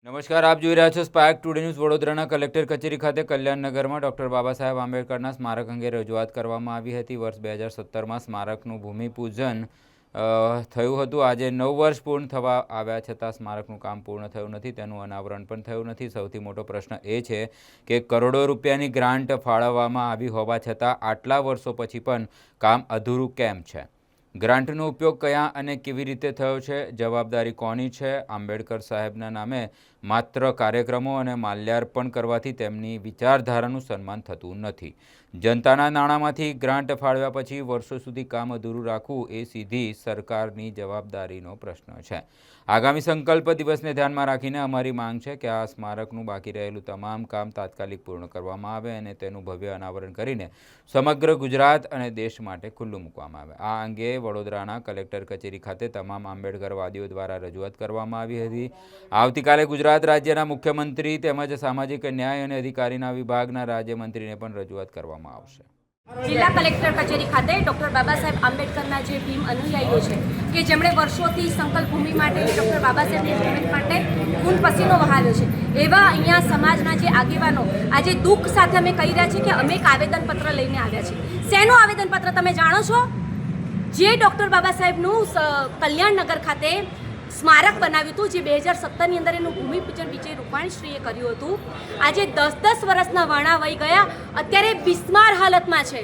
નમસ્કાર, આપ જોઈ રહ્યા છો સ્પાર્ક ટુડે ન્યૂઝ। વડોદરાના કલેક્ટર કચેરી ખાતે કલ્યાણનગરમાં ડૉક્ટર બાબા સાહેબ આંબેડકરના સ્મારક અંગે રજૂઆત કરવામાં આવી હતી। વર્ષ 2017માં સ્મારકનું ભૂમિપૂજન થયું હતું। આજે 9 વર્ષ પૂર્ણ થવા આવ્યા છતાં સ્મારકનું કામ પૂર્ણ થયું નથી, તેનું અનાવરણ પણ થયું નથી। સૌથી મોટો પ્રશ્ન એ છે કે કરોડો રૂપિયાની ગ્રાન્ટ ફાળવવામાં આવી હોવા છતાં આટલા વર્ષો પછી પણ કામ અધૂરું કેમ છે? ગ્રાન્ટનો ઉપયોગ કયા અને કેવી રીતે થયો છે? જવાબદારી કોની છે? આંબેડકર સાહેબના નામે માત્ર કાર્યક્રમો અને માલ્યાર્પણ કરવાથી તેમની વિચારધારાનું સન્માન થતું નથી। જનતાના નાણાંમાંથી ગ્રાન્ટ ફાળવ્યા પછી વર્ષો સુધી કામ અધૂરું રાખવું એ સીધી સરકારની જવાબદારીનો પ્રશ્ન છે। આગામી સંકલ્પ દિવસને ધ્યાનમાં રાખીને અમારી માંગ છે કે આ સ્મારકનું બાકી રહેલું તમામ કામ તાત્કાલિક પૂર્ણ કરવામાં આવે અને તેનું ભવ્ય અનાવરણ કરીને સમગ્ર ગુજરાત અને દેશ માટે ખુલ્લું મૂકવામાં આવે। આ અંગે વડોદરાના કલેક્ટર કચેરી ખાતે તમામ આંબેડકરવાદીઓ દ્વારા રજૂઆત કરવામાં આવી હતી। આવતીકાલે ગુજરાત રાજ્યના મુખ્યમંત્રી તેમજ સામાજિક ન્યાય અને અધિકારીના વિભાગના રાજ્યમંત્રીને પણ રજૂઆત કરવામાં આવશે। જિલ્લા કલેક્ટર કચેરી ખાતે ડૉક્ટર બાબા સાહેબ આંબેડકરના જે ભીમ અનુયાયીઓ છે કે જેમણે વર્ષોથી સંકલ્પ ભૂમિ માટે ડૉક્ટર બાબા સાહેબની મૂવમેન્ટ માટે ખૂન પસીનો વહાવ્યો છે, એવા અહીંયા સમાજના જે આગેવાનો આજે દુઃખ સાથે અમે કહી રહ્યા છીએ કે અમે એક આવેદનપત્ર લઈને આવ્યા છીએ। શેનું આવેદનપત્ર તમે જાણો છો? જે ડૉક્ટર બાબા સાહેબનું કલ્યાણનગર ખાતે સ્મારક બનાવ્યું હતું, જે 2017ની અંદર એનું ભૂમિપૂજન વિજય રૂપાણીશ્રીએ કર્યું હતું। આજે 10-10 વર્ષના વર્ણા વહી ગયા, અત્યારે બિસ્માર હાલતમાં છે।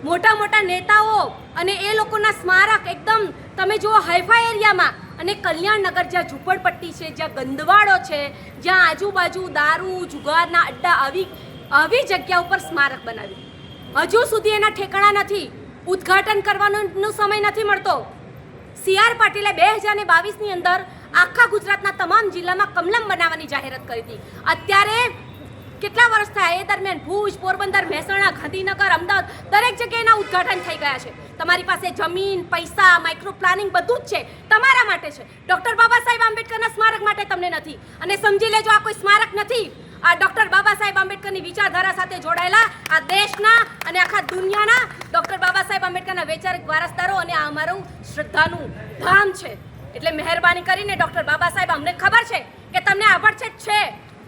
મોટા મોટા નેતાઓ અને એ લોકોના સ્મારક એકદમ તમે જુઓ હાઈફાઈ એરિયામાં, અને કલ્યાણનગર જ્યાં ઝૂંપડપટ્ટી છે, જ્યાં ગંદવાડો છે, જ્યાં આજુબાજુ દારૂ જુગારના અડ્ડા, આવી જગ્યા ઉપર સ્મારક બનાવ્યું। હજુ સુધી એના ઠેકાણા નથી, ઉદ્ઘાટન કરવાનો સમય નથી મળતો। CR પાટીલે 2022ની અંદર આખા ગુજરાતના તમામ જિલ્લામાં કમલમ બનાવવાની જાહેરાત કરી હતી। અત્યારે કેટલા વર્ષ થયા? એ દરમિયાન ભુજ, પોરબંદર, મહેસાણા, ગાંધીનગર, અમદાવાદ દરેક જગ્યાએ એના ઉદ્ઘાટન થઈ ગયા છે। તમારી પાસે જમીન, પૈસા, માઇક્રો પ્લાનિંગ બધું જ છે, તમારા માટે છે। ડૉક્ટર બાબા સાહેબ આંબેડકરના સ્મારક માટે તમને નથી। અને સમજી લેજો, આ કોઈ સ્મારક નથી, આ ડૉક્ટર બાબા સાહેબ આંબેડકરની વિચારધારા સાથે જોડાયેલા આ દેશના અને આખા દુનિયાના ડૉક્ટર બાબા સાહેબ આંબેડકરના વૈચારિક વારસદારો અને આ અમારું શ્રદ્ધાનું ધામ છે। એટલે મહેરબાની કરીને ડૉક્ટર બાબા સાહેબ, અમને ખબર છે કે તમને આભડછેટ છે,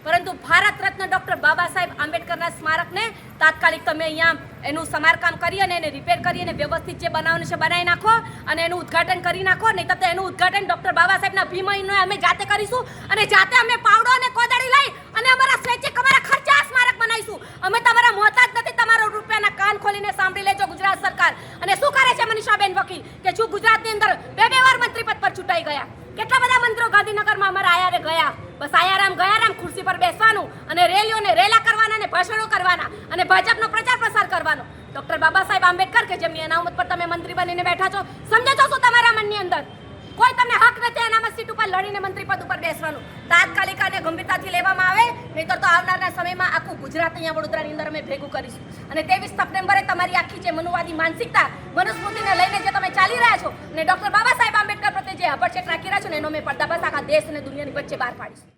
પરંતુ ભારત રત્ન ડૉક્ટર બાબા સાહેબ આંબેડકરના સ્મારકને તાત્કાલિક તમે અહીંયા એનું સમારકામ કરી અને એને રિપેર કરી અને વ્યવસ્થિત જે બનાવવાનું છે બનાવી નાખો અને એનું ઉદ્ઘાટન કરી નાખો। નહીં તો એનું ઉદ્ઘાટન ડૉક્ટર બાબા સાહેબના ભીમનો અમે જાતે કરીશું અને જાતે અમે પાવડો અને કોદાળી લઈ અને અમારા સ્વૈચ્છિક અમારા ખર્ચે આ સ્મારક બનાવીશું। અમે તમારા મોહતાજ નથી, તમારા રૂપિયાના કાન ખોલીને સાંભળી લેજો ગુજરાત સરકાર। અને શું કરે છે મનીષાબેન વકીલ કે જો ગુજરાતની અંદર બે વાર મંત્રી પદ પર ચૂંટાઈ ગયા, કેટલા બધા મંત્રીઓ ગાંધીનગરમાં અમારા આયારે ગયા, બસ આયારામ ગયારામ ખુરશી પર બેસવાનું અને રેલીઓને રેલા કરવાના અને ભાષણો કરવાના અને ભાજપનો પ્રચાર પ્રસાર કરવાનો। ડૉક્ટર બાબા સાહેબ આંબેડકર કે જેમની અનામત પર તમે મંત્રી બનીને બેઠા છો, સમજો છો શું તમારા મનની અંદર? કોઈ તમને હક નથી અનામત સીટ ઉપર લડીને મંત્રી પદ ઉપર બેસવાનું। તાત્કાલિક અને ગંભીરતાથી લેવામાં આવે, નહીં તો આવનારના સમયમાં આખું ગુજરાત અહીંયા વડોદરાની અંદર અમે ભેગું કરીશું। અને 23 સપ્ટેમ્બરે તમારી આખી જે મનુવાદી માનસિકતા, મનુસ્મૃતિને લઈને જે તમે ચાલી રહ્યા છો અને ડૉક્ટર બાબા સાહેબ આંબેડકર પ્રત્યે જે આભડછેટ રાખી રહ્યા છો ને, એનો અમે પડદાફાશ આખા દેશ અને દુનિયાની વચ્ચે બહાર પાડીશું।